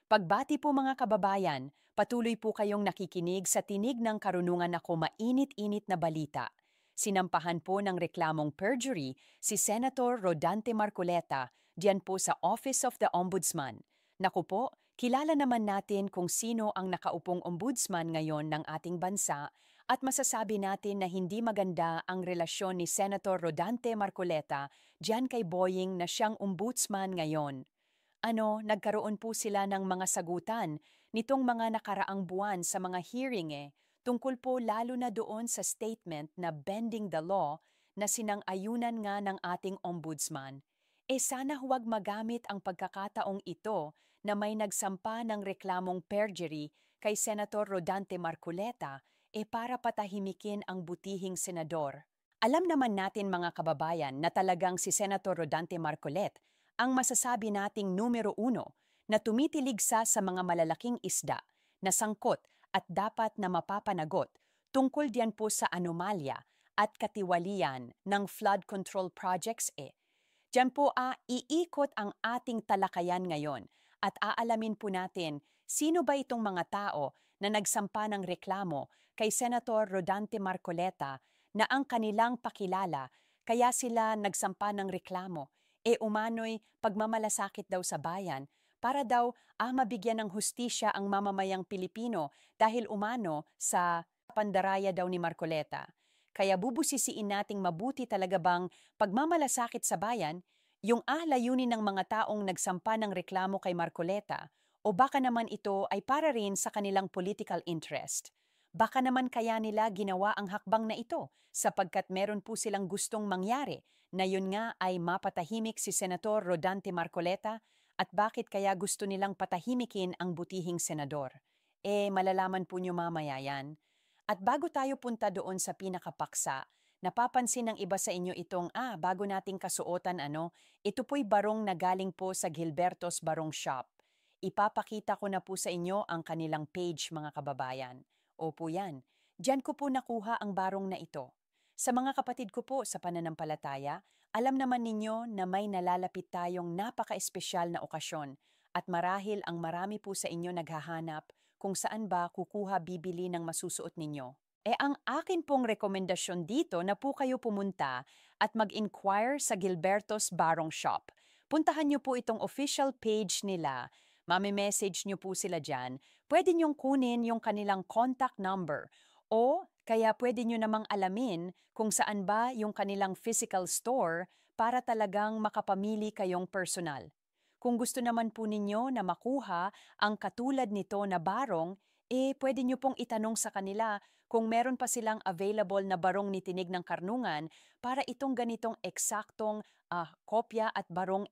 Pagbati po mga kababayan, patuloy po kayong nakikinig sa tinig ng karunungan ako mainit-init na balita. Sinampahan po ng reklamong perjury si Senator Rodante Marcoleta diyan po sa Office of the Ombudsman. Naku po, kilala naman natin kung sino ang nakaupong ombudsman ngayon ng ating bansa at masasabi natin na hindi maganda ang relasyon ni Senator Rodante Marcoleta diyan kay Boying na siyang ombudsman ngayon. Nagkaroon po sila ng mga sagutan nitong mga nakaraang buwan sa mga hearing tungkol po lalo na doon sa statement na bending the law na sinang-ayunan nga ng ating ombudsman. Sana huwag magamit ang pagkakataong ito na may nagsampa ng reklamong perjury kay Senator Rodante Marcoleta para patahimikin ang butihing senador. Alam naman natin mga kababayan na talagang si Senator Rodante Marcolet ang masasabi nating numero uno na tumitiligsa sa mga malalaking isda na sangkot at dapat na mapapanagot tungkol diyan po sa anomalya at katiwalian ng flood control projects. Diyan po iikot ang ating talakayan ngayon at aalamin po natin sino ba itong mga tao na nagsampa ng reklamo kay Senator Rodante Marcoleta na ang kanilang pakilala kaya sila nagsampa ng reklamo umano'y pagmamalasakit daw sa bayan para daw mabigyan ng hustisya ang mamamayang Pilipino dahil umano sa pandaraya daw ni Marcoleta. Kaya bubusisiin nating mabuti talaga bang pagmamalasakit sa bayan, yung layunin ng mga taong nagsampa ng reklamo kay Marcoleta o baka naman ito ay para rin sa kanilang political interest. Baka naman kaya nila ginawa ang hakbang na ito sapagkat meron po silang gustong mangyari na yun nga ay mapatahimik si Senator Rodante Marcoleta at bakit kaya gusto nilang patahimikin ang butihing senador. Malalaman po nyo mamaya yan. At bago tayo punta doon sa pinakapaksa, napapansin ng iba sa inyo itong bago nating kasuotan ito po'y barong na galing po sa Gilberto's Barong Shop. Ipapakita ko na po sa inyo ang kanilang page mga kababayan. Opo yan. Diyan ko po nakuha ang barong na ito. Sa mga kapatid ko po sa pananampalataya, alam naman ninyo na may nalalapit tayong napaka-espesyal na okasyon at marahil ang marami po sa inyo naghahanap kung saan ba kukuha bibili ng masusuot ninyo. Ang akin pong rekomendasyon dito na po kayo pumunta at mag-inquire sa Gilberto's Barong Shop. Puntahan niyo po itong official page nila. Message niyo po sila dyan. Pwede niyong kunin yung kanilang contact number o kaya pwede niyo namang alamin kung saan ba yung kanilang physical store para talagang makapamili kayong personal. Kung gusto naman po ninyo na makuha ang katulad nito na barong, pwede nyo pong itanong sa kanila kung meron pa silang available na barong ni Tinig ng Karnungan para itong ganitong eksaktong kopya at barong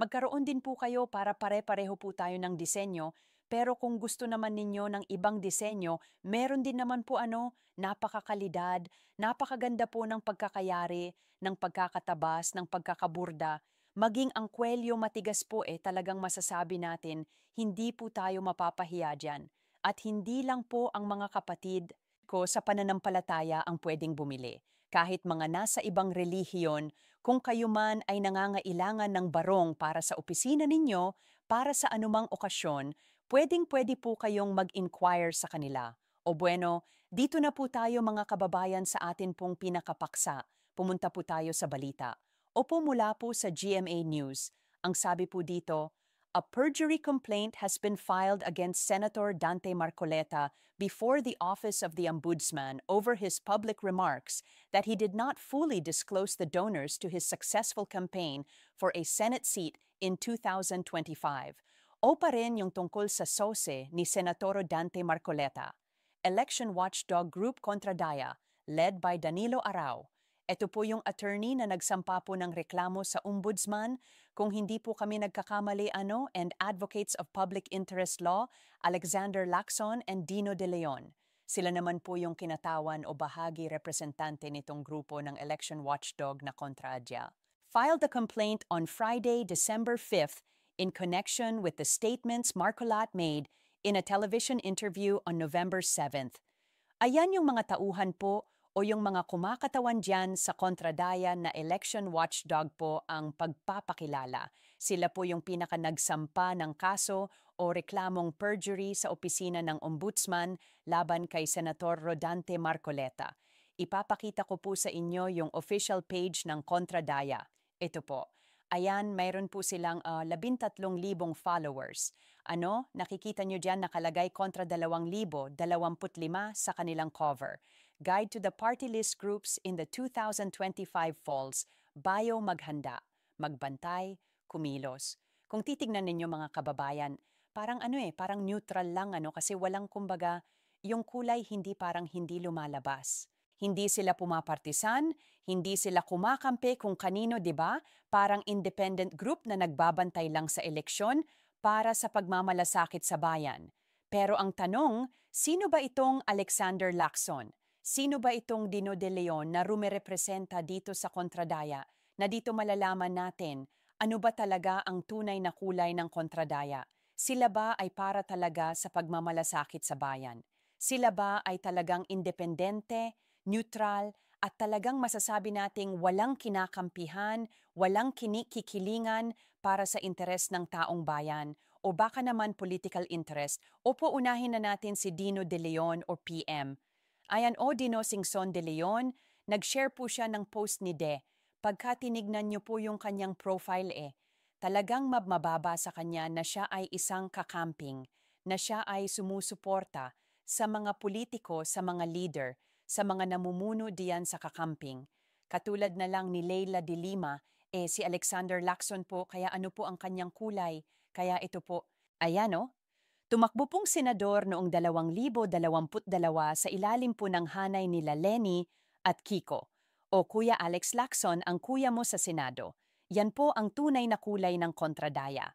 magkaroon din po kayo para pare-pareho po tayo ng disenyo. Pero kung gusto naman ninyo ng ibang disenyo, meron din naman po napakakalidad, napakaganda po ng pagkakayari, ng pagkakatabas, ng pagkakaburda. Maging ang kwelyo matigas po talagang masasabi natin, hindi po tayo mapapahiya dyan. At hindi lang po ang mga kapatid ko sa pananampalataya ang pwedeng bumili. Kahit mga nasa ibang relihiyon, kung kayo man ay nangangailangan ng barong para sa opisina ninyo, para sa anumang okasyon, pwedeng-pwede po kayong mag-inquire sa kanila. O bueno, dito na po tayo mga kababayan sa atin pong pinakapaksa. Pumunta po tayo sa balita. Opo mula po sa GMA News. Ang sabi po dito, a perjury complaint has been filed against Senator Dante Marcoleta before the Office of the Ombudsman over his public remarks that he did not fully disclose the donors to his successful campaign for a Senate seat in 2025. O pa rin yung tungkol sa SOSE ni Senatoro Dante Marcoleta. Election Watchdog Group Contra Daya, led by Danilo Arao. Ito po yung attorney na nagsampa po ng reklamo sa ombudsman kung hindi po kami nagkakamali and Advocates of Public Interest Law, Alexander Lacson and Dino De Leon. Sila naman po yung kinatawan o bahagi representante nitong grupo ng Election Watchdog na Contra Adya. Filed the complaint on Friday, December 5th in connection with the statements Marcolat made in a television interview on November 7th. Ayan yung mga tauhan po o yung mga kumakatawan dyan sa kontradaya na election watchdog po ang pagpapakilala. Sila po yung pinaka nagsampa ng kaso o reklamong perjury sa opisina ng Ombudsman laban kay Senator Rodante Marcoleta. Ipapakita ko po sa inyo yung official page ng Kontradaya. Ito po. Ayan, mayroon po silang 13,000 followers. Nakikita nyo dyan nakalagay kontra 2,025 sa kanilang cover. Guide to the party list groups in the 2025 falls. Bio maghanda, magbantay, kumilos. Kung titignan ninyo mga kababayan, parang neutral lang kasi walang kumbaga, yung kulay parang hindi lumalabas. Hindi sila pumapartisan, hindi sila kumakampi kung kanino, 'di ba? Parang independent group na nagbabantay lang sa eleksyon para sa pagmamalasakit sa bayan. Pero ang tanong, sino ba itong Alexander Lacson? Sino ba itong Dino de Leon na rumerepresenta dito sa Kontradaya? Na dito malalaman natin ano ba talaga ang tunay na kulay ng Kontradaya? Sila ba ay para talaga sa pagmamalasakit sa bayan? Sila ba ay talagang independente, neutral, at talagang masasabi nating walang kinakampihan, walang kinikikilingan para sa interes ng taong bayan? O baka naman political interest? Opo, unahin na natin si Dino de Leon o PM. Ayan o, Dino Singson de Leon, nag-share po siya ng post ni De. Pagka tinignan niyo po yung kanyang profile talagang mababa sa kanya na siya ay isang kakamping, na siya ay sumusuporta sa mga politiko, sa mga leader, sa mga namumuno diyan sa kakamping. Katulad na lang ni Leila de Lima, si Alexander Lacson po, kaya ano po ang kanyang kulay? Kaya ito po, ayan o, tumakbo pong senador noong 2022 sa ilalim po ng hanay nila Lenny at Kiko. O Kuya Alex Lacson ang kuya mo sa Senado. Yan po ang tunay na kulay ng Kontradaya.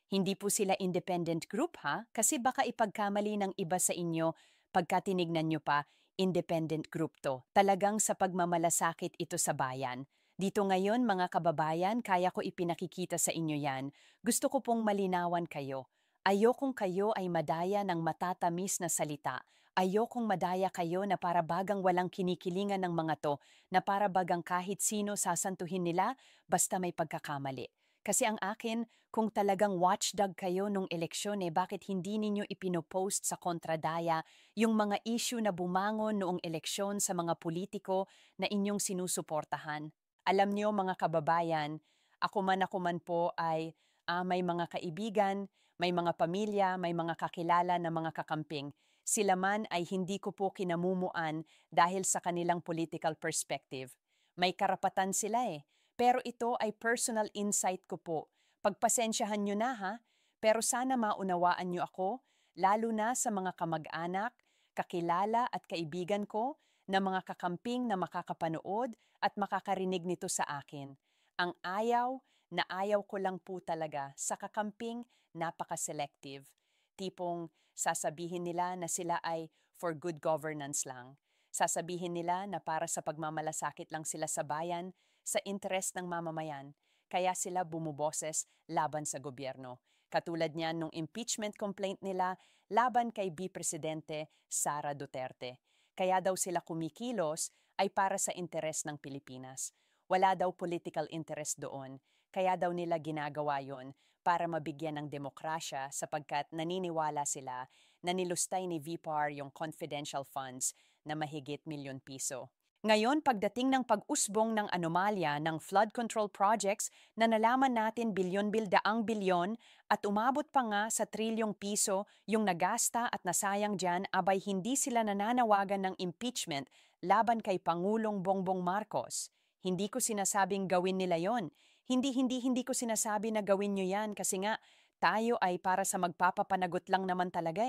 Hindi po sila independent group kasi baka ipagkamali ng iba sa inyo pagka tinignan nyo pa, independent group to. Talagang sa pagmamalasakit ito sa bayan. Dito ngayon mga kababayan, kaya ko ipinakikita sa inyo yan. Gusto ko pong malinawan kayo. Ayokong kayo ay madaya ng matatamis na salita. Ayokong madaya kayo na para bagang walang kinikilingan ng mga to, na para bagang kahit sino sasantuhin nila basta may pagkakamali. Kasi ang akin, kung talagang watchdog kayo nung eleksyon bakit hindi ninyo ipinopost sa Kontradaya yung mga issue na bumangon noong eleksyon sa mga politiko na inyong sinusuportahan? Alam niyo mga kababayan, ako man po ay may mga kaibigan, may mga pamilya, may mga kakilala na mga kakamping. Sila man ay hindi ko po kinamumuan dahil sa kanilang political perspective. May karapatan sila pero ito ay personal insight ko po. Pagpasensyahan nyo na pero sana maunawaan nyo ako, lalo na sa mga kamag-anak, kakilala at kaibigan ko na mga kakamping na makakapanood at makakarinig nito sa akin. Ang ayaw na ayaw ko lang po talaga sa kakamping napaka-selective. Tipong sasabihin nila na sila ay for good governance lang. Sasabihin nila na para sa pagmamalasakit lang sila sa bayan, sa interes ng mamamayan, kaya sila bumuboses laban sa gobyerno. Katulad niyan nung impeachment complaint nila laban kay Presidente Sara Duterte. Kaya daw sila kumikilos ay para sa interes ng Pilipinas. Wala daw political interest doon, kaya daw nila ginagawa yon para mabigyan ng demokrasya sapagkat naniniwala sila na nilustay ni VPAR yung confidential funds na mahigit ₱1,000,000. Ngayon, pagdating ng pag-usbong ng anomalya ng flood control projects na nalaman natin bilyon-bildaang bilyon at umabot pa nga sa ₱1,000,000,000 yung nagasta at nasayang dyan, abay hindi sila nananawagan ng impeachment laban kay Pangulong Bongbong Marcos. Hindi ko sinasabing gawin nila yon. Hindi ko sinasabi na gawin nyo yan kasi nga tayo ay para sa magpapapanagot lang naman talaga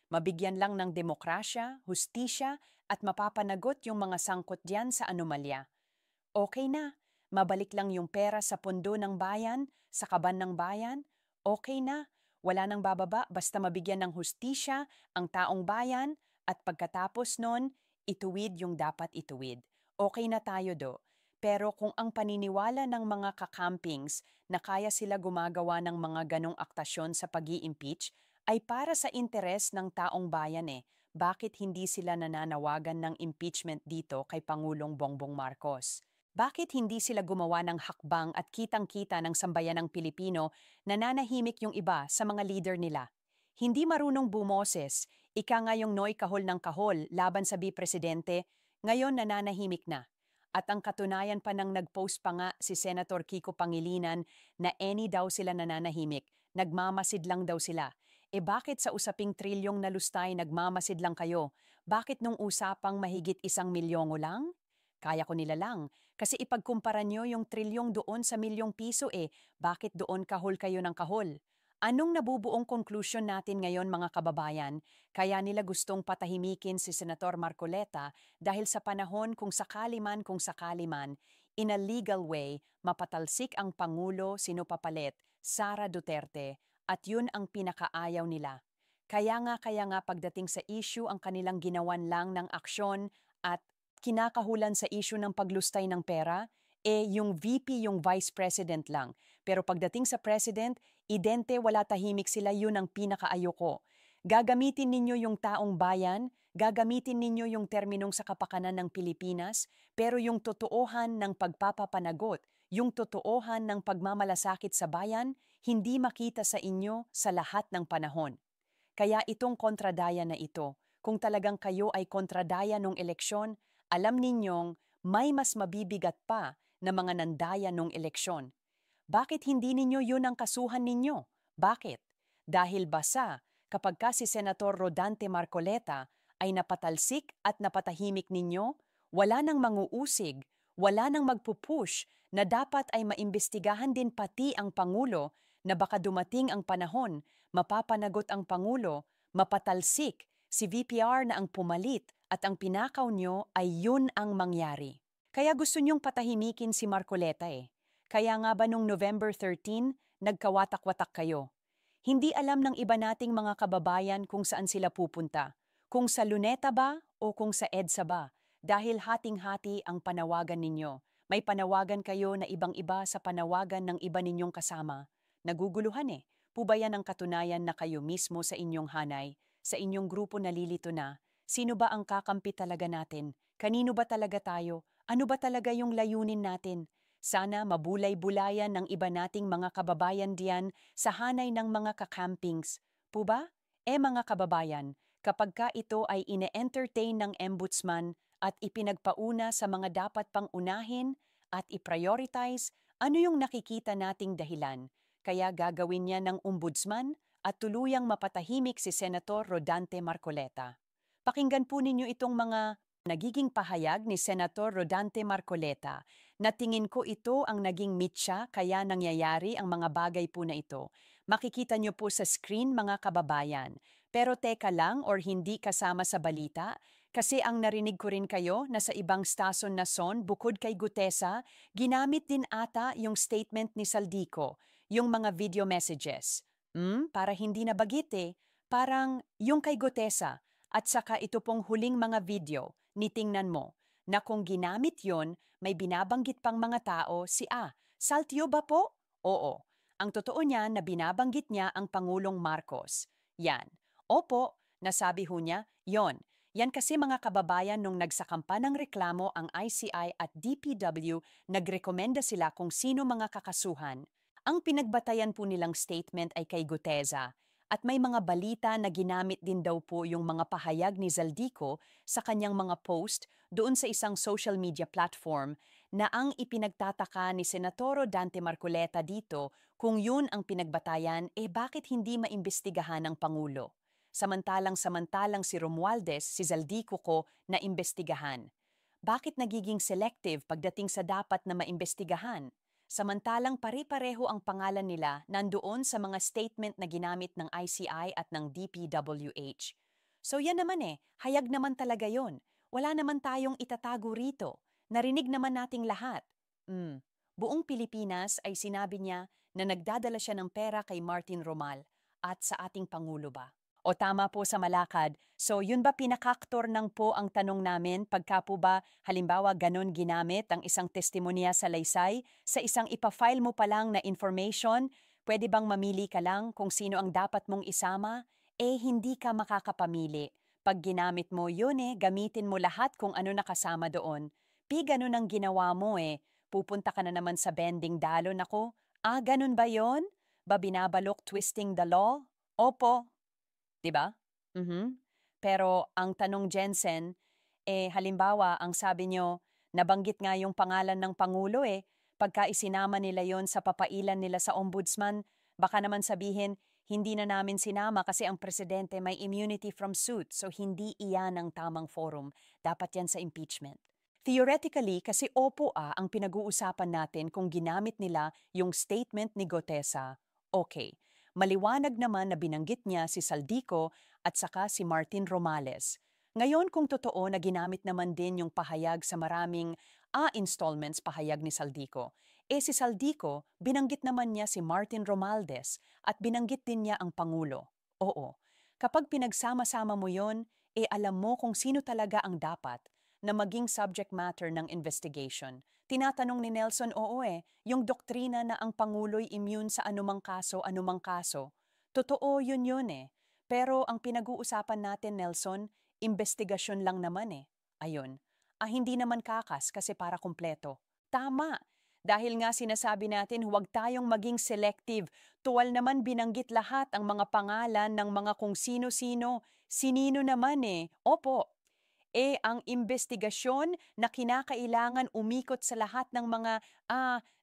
Mabigyan lang ng demokrasya, hustisya, at mapapanagot yung mga sangkot diyan sa anomalya. Okay na, mabalik lang yung pera sa pondo ng bayan, sa kaban ng bayan. Okay na, wala nang bababa basta mabigyan ng hustisya ang taong bayan at pagkatapos nun, ituwid yung dapat ituwid. Okay na tayo Pero kung ang paniniwala ng mga kakampings na kaya sila gumagawa ng mga ganong aktasyon sa pag-i-impeach ay para sa interes ng taong bayan bakit hindi sila nananawagan ng impeachment dito kay Pangulong Bongbong Marcos? Bakit hindi sila gumawa ng hakbang at kitang-kita ng sambayanang Pilipino na nanahimik yung iba sa mga leader nila? Hindi marunong bumoses, ika nga yung Noy kahol ng kahol laban sa Presidente, ngayon nananahimik na. At ang katunayan pa ng nag-post pa nga si Senator Kiko Pangilinan na any daw sila nananahimik, nagmamasid lang daw sila. E bakit sa usaping trilyong na lustay nagmamasid lang kayo? Bakit nung usapang mahigit 1 milyongo lang? Kaya ko nila lang. Kasi ipagkumpara nyo yung trilyong doon sa milyong piso bakit doon kahol kayo ng kahol? Anong nabubuong conclusion natin ngayon mga kababayan? Kaya nila gustong patahimikin si Senator Marcoleta dahil sa panahon kung sakali man, in a legal way, mapatalsik ang Pangulo sino papalit, Sara Duterte, at yun ang pinakaayaw nila. Kaya nga pagdating sa issue ang kanilang ginawan lang ng aksyon at kinakahulan sa issue ng paglustay ng pera, yung VP yung Vice President lang. Pero pagdating sa President, idente wala tahimik sila, yun ang pinakaayoko. Gagamitin ninyo yung taong bayan, gagamitin ninyo yung terminong sa kapakanan ng Pilipinas, pero yung totoohan ng pagpapapanagot, yung totoohan ng pagmamalasakit sa bayan, hindi makita sa inyo sa lahat ng panahon. Kaya itong kontradaya na ito, kung talagang kayo ay kontradaya nung eleksyon, alam ninyong may mas mabibigat pa na mga nandaya nung eleksyon. Bakit hindi ninyo yun ang kasuhan ninyo? Bakit? Dahil basa kapag ka si Senator Rodante Marcoleta ay napatalsik at napatahimik ninyo, wala nang manguusig, wala nang magpupush na dapat ay maimbestigahan din pati ang Pangulo na baka dumating ang panahon, mapapanagot ang Pangulo, mapatalsik si VPR na ang pumalit at ang pinakaw nyo ay yun ang mangyari. Kaya gusto nyong patahimikin si Marcoleta Kaya nga ba nung November 13, nagkawatak-watak kayo? Hindi alam ng iba nating mga kababayan kung saan sila pupunta. Kung sa Luneta ba o kung sa EDSA ba? Dahil hating-hati ang panawagan ninyo. May panawagan kayo na ibang-iba sa panawagan ng iba ninyong kasama. Naguguluhan Po ba yan ang katunayan na kayo mismo sa inyong hanay, sa inyong grupo nalilito na? Sino ba ang kakampi talaga natin? Kanino ba talaga tayo? Ano ba talaga yung layunin natin? Sana mabulay-bulayan ng iba nating mga kababayan diyan sa hanay ng mga kakampings. Po ba? Mga kababayan, kapag ka ito ay ine-entertain ng ombudsman at ipinagpauna sa mga dapat pang unahin at i-prioritize, ano yung nakikita nating dahilan? Kaya gagawin niya ng ombudsman at tuluyang mapatahimik si Senator Rodante Marcoleta. Pakinggan po ninyo itong mga nagiging pahayag ni Senator Rodante Marcoleta na tingin ko ito ang naging mitya kaya nangyayari ang mga bagay po na ito. Makikita nyo po sa screen mga kababayan. Pero teka lang or hindi kasama sa balita kasi ang narinig ko rin kayo na sa ibang stason na son bukod kay Gutesa, ginamit din ata yung statement ni Saldico, yung mga video messages. Para hindi nabagit parang yung kay Gutesa at saka ito pong huling mga video, nitingnan mo, na kung ginamit yon, may binabanggit pang mga tao si Saltio ba po? Oo. Ang totoo niyan na binabanggit niya ang Pangulong Marcos. Yan. Opo, nasabi ho niya, yon. Yan kasi mga kababayan nung nagsakampa ng reklamo ang ICI at DPW, nagrekomenda sila kung sino mga kakasuhan. Ang pinagbatayan po nilang statement ay kay Gutesa. At may mga balita na ginamit din daw po yung mga pahayag ni Zaldico sa kanyang mga post doon sa isang social media platform na ang ipinagtataka ni Senatoro Dante Marcoleta dito kung yun ang pinagbatayan, bakit hindi maimbestigahan ng Pangulo? Samantalang si Romualdez, si Zaldico ko, na imbestigahan. Bakit nagiging selective pagdating sa dapat na maimbestigahan? Samantalang pare-pareho ang pangalan nila nandoon sa mga statement na ginamit ng ICI at ng DPWH. So yan naman hayag naman talaga yon. Wala naman tayong itatago rito. Narinig naman nating lahat. Buong Pilipinas ay sinabi niya na nagdadala siya ng pera kay Martin Romal at sa ating Pangulo ba? O tama po sa Malakad. So yun ba pinakaktor ng po ang tanong namin pagka po ba halimbawa ganon ginamit ang isang testimonya sa laysay sa isang ipafile mo pa lang na information, pwede bang mamili ka lang kung sino ang dapat mong isama? Hindi ka makakapamili. Pag ginamit mo yun gamitin mo lahat kung ano nakasama doon. Ganon ang ginawa mo pupunta ka na naman sa bending dalon ako. Ganon ba yon? Ba binabalok twisting the law? Opo. 'di ba? Mhm. Pero ang tanong Jensen, halimbawa ang sabi niyo, nabanggit nga yung pangalan ng pangulo pagka isinama nila yon sa papailan nila sa ombudsman, baka naman sabihin, hindi na namin sinama kasi ang presidente may immunity from suit, so hindi iyan ang tamang forum. Dapat yan sa impeachment. Theoretically, kasi ang pinag-uusapan natin kung ginamit nila yung statement ni Gotesa, okay. Maliwanag naman na binanggit niya si Saldico at saka si Martin Romales. Ngayon kung totoo na ginamit naman din yung pahayag sa maraming installments pahayag ni Saldico, si Saldico, binanggit naman niya si Martin Romualdez at binanggit din niya ang Pangulo. Oo, kapag pinagsama-sama mo yon, alam mo kung sino talaga ang dapat na maging subject matter ng investigation. Tinatanong ni Nelson, yung doktrina na ang Pangulo'y immune sa anumang kaso. Totoo yun Pero ang pinag-uusapan natin, Nelson, investigasyon lang naman Ayun. Hindi naman kakas kasi para kumpleto. Tama. Dahil nga sinasabi natin huwag tayong maging selective. Tuwal naman binanggit lahat ang mga pangalan ng mga kung sino-sino. Sinino naman Opo, ang investigasyon na kinakailangan umikot sa lahat ng mga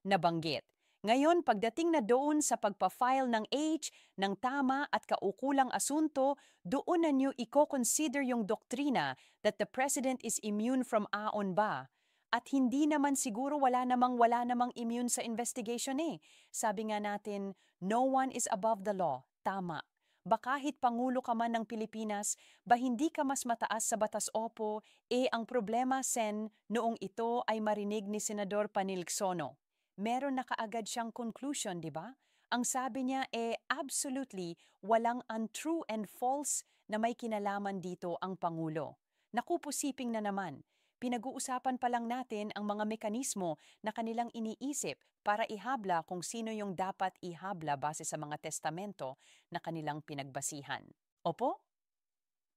nabanggit. Ngayon, pagdating na doon sa pagpa-file ng H, ng tama at kaukulang asunto, doon na niyo i-consider yung doktrina that the President is immune from aon ba? At hindi naman siguro wala namang immune sa investigation Sabi nga natin, no one is above the law. Tama. Kahit Pangulo ka man ng Pilipinas, hindi ka mas mataas sa batas opo, ang problema sen noong ito ay marinig ni Senador Panilxono. Meron na kaagad siyang conclusion, di ba? Ang sabi niya absolutely walang untrue and false na may kinalaman dito ang Pangulo. Naku, pusiping na naman. Pinag-uusapan pa lang natin ang mga mekanismo na kanilang iniisip para ihabla kung sino yung dapat ihabla base sa mga testamento na kanilang pinagbasihan. Opo?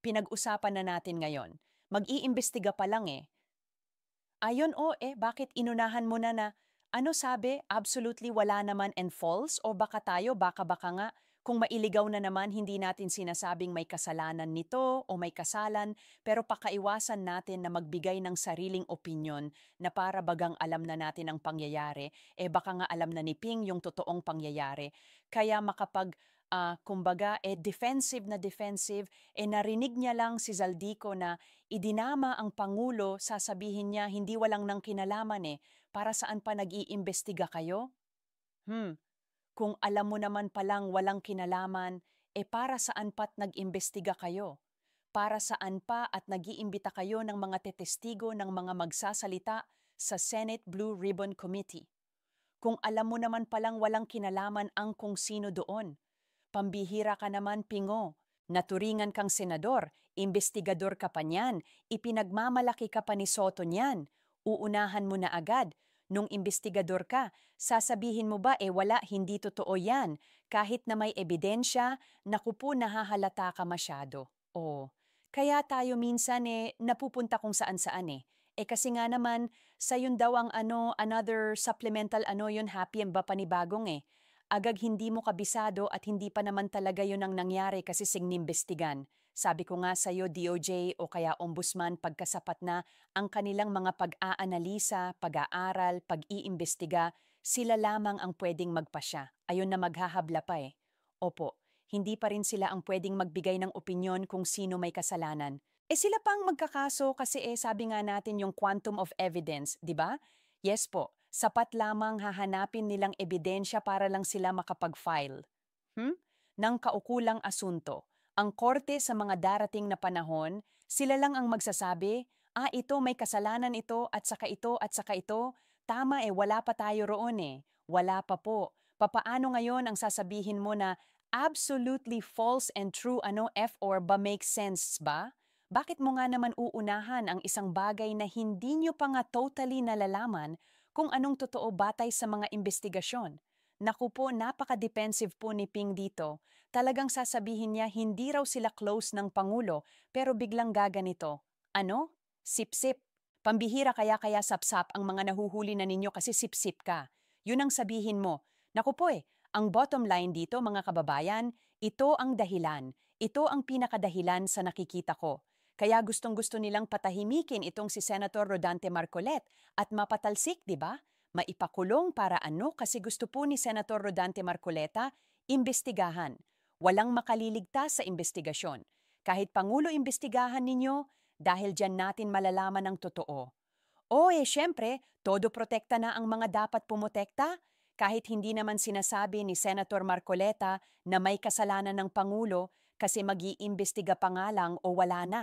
Pinag-usapan na natin ngayon. Mag-iimbestiga pa lang Ayon bakit inunahan mo na ano sabi, absolutely wala naman and false o baka tayo, baka nga, kung mailigaw na naman hindi natin sinasabing may kasalanan nito o may kasalan, pero pakaiwasan natin na magbigay ng sariling opinyon na para bagang alam na natin ang pangyayari, baka nga alam na ni Ping yung totoong pangyayari. Kaya kumbaga, defensive na defensive, narinig niya lang si Zaldico na idinama ang Pangulo, sasabihin niya hindi walang nang kinalaman para saan pa nag-iimbestiga kayo? Kung alam mo naman palang walang kinalaman, para saan pa't nag-imbestiga kayo? Para saan pa at nag-iimbita kayo ng mga tetestigo ng mga magsasalita sa Senate Blue Ribbon Committee? Kung alam mo naman palang walang kinalaman ang kung sino doon, pambihira ka naman, Pingo. Naturingan kang senador, investigador ka pa niyan, ipinagmamalaki ka pa ni Soto niyan. Uunahan mo na agad. Nung investigador ka, sasabihin mo ba wala, hindi totoo yan. Kahit na may ebidensya, naku po nahahalata ka masyado. Kaya tayo minsan napupunta kung saan-saan kasi nga naman, sa yun daw ang another supplemental yun, happy and ba panibagong agag hindi mo kabisado at hindi pa naman talaga yun ang nangyari kasi signimbestigan. Sabi ko nga sa iyo, DOJ o kaya ombudsman, pagkasapat na ang kanilang mga pag-aanalisa, pag-aaral, pag-iimbestiga, sila lamang ang pwedeng magpasya. Ayun na maghahabla pa Opo, hindi pa rin sila ang pwedeng magbigay ng opinyon kung sino may kasalanan. Sila pang magkakaso kasi sabi nga natin yung quantum of evidence, di ba? Yes po, sapat lamang hahanapin nilang ebidensya para lang sila makapag-file. Nang kaukulang asunto. Ang korte sa mga darating na panahon, sila lang ang magsasabi, ito may kasalanan ito at saka ito at saka ito. Tama wala pa tayo roon Wala pa po. Papaano ngayon ang sasabihin mo na absolutely false and true F or ba makes sense ba? Bakit mo nga naman uunahan ang isang bagay na hindi nyo pa nga totally nalalaman kung anong totoo batay sa mga investigasyon? Naku po, napaka-defensive po ni Ping dito. Talagang sasabihin niya hindi raw sila close ng Pangulo pero biglang gaganito. Ano? Sip-sip. Pambihira kaya sapsap ang mga nahuhuli na ninyo kasi sip-sip ka. Yun ang sabihin mo. Naku po ang bottom line dito mga kababayan, ito ang dahilan. Ito ang pinakadahilan sa nakikita ko. Kaya gustong-gusto nilang patahimikin itong si Senator Rodante Marcolet at mapatalsik, di ba? Maipakulong para ano kasi gusto po ni Senator Rodante Marcoleta imbestigahan. Walang makaliligtas sa imbestigasyon. Kahit Pangulo imbestigahan ninyo, dahil dyan natin malalaman ang totoo. Siyempre, todo protekta na ang mga dapat pumotekta. Kahit hindi naman sinasabi ni Senator Marcoleta na may kasalanan ng Pangulo kasi mag-iimbestiga pa nga lang o wala na.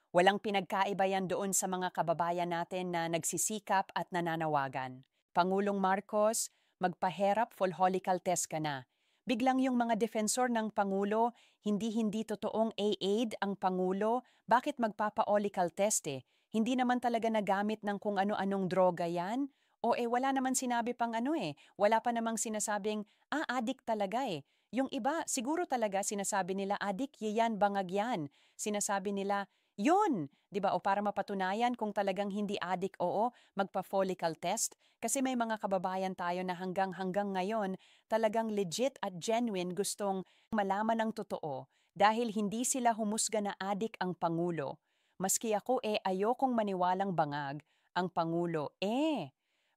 Walang pinagkaiba yan doon sa mga kababayan natin na nagsisikap at nananawagan. Pangulong Marcos, magpaherap folholical test ka na. Biglang yung mga defensor ng Pangulo, hindi totoong aid ang Pangulo, bakit magpapa-olical test eh? Hindi naman talaga nagamit ng kung ano-anong droga yan? Wala naman sinabi pang ano eh. Wala pa namang sinasabing, addict talaga eh. Yung iba, siguro talaga sinasabi nila, addict, yan, bangag yan. Sinasabi nila, yun! Di ba? O para mapatunayan kung talagang hindi addict, oo, magpa-follicle test. Kasi may mga kababayan tayo na hanggang ngayon talagang legit at genuine gustong malaman ng totoo dahil hindi sila humusga na addict ang Pangulo. Maski ako ayokong maniwalang bangag ang Pangulo.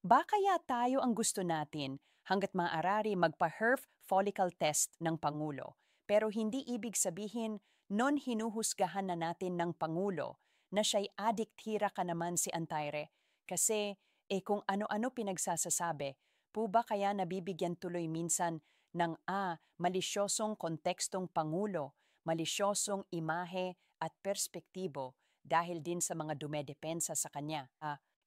Ba kaya tayo ang gusto natin hanggat maaari magpa-HERF follicle test ng Pangulo. Pero hindi ibig sabihin non hinuhusgahan na natin ng Pangulo na siya'y addict hira ka naman si Antaire. Kasi kung ano-ano pinagsasasabi, po ba kaya nabibigyan tuloy minsan ng malisyosong kontekstong Pangulo, malisyosong imahe at perspektibo dahil din sa mga dumedepensa sa kanya.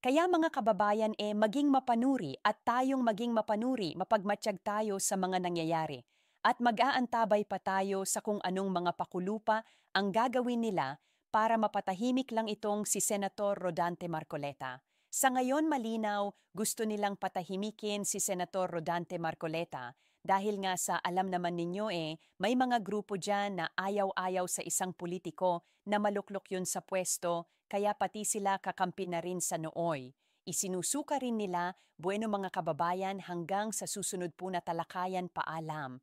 Kaya mga kababayan maging mapanuri at tayong maging mapanuri, mapagmatsyag tayo sa mga nangyayari. At mag-aantabay pa tayo sa kung anong mga pakulupa ang gagawin nila para mapatahimik lang itong si Senator Rodante Marcoleta. Sa ngayon malinaw, gusto nilang patahimikin si Senator Rodante Marcoleta dahil nga sa alam naman ninyo may mga grupo dyan na ayaw-ayaw sa isang politiko na maluklok yun sa pwesto, kaya pati sila kakampi na rin sa nooy. Isinusuka rin nila, bueno mga kababayan hanggang sa susunod po na talakayan paalam.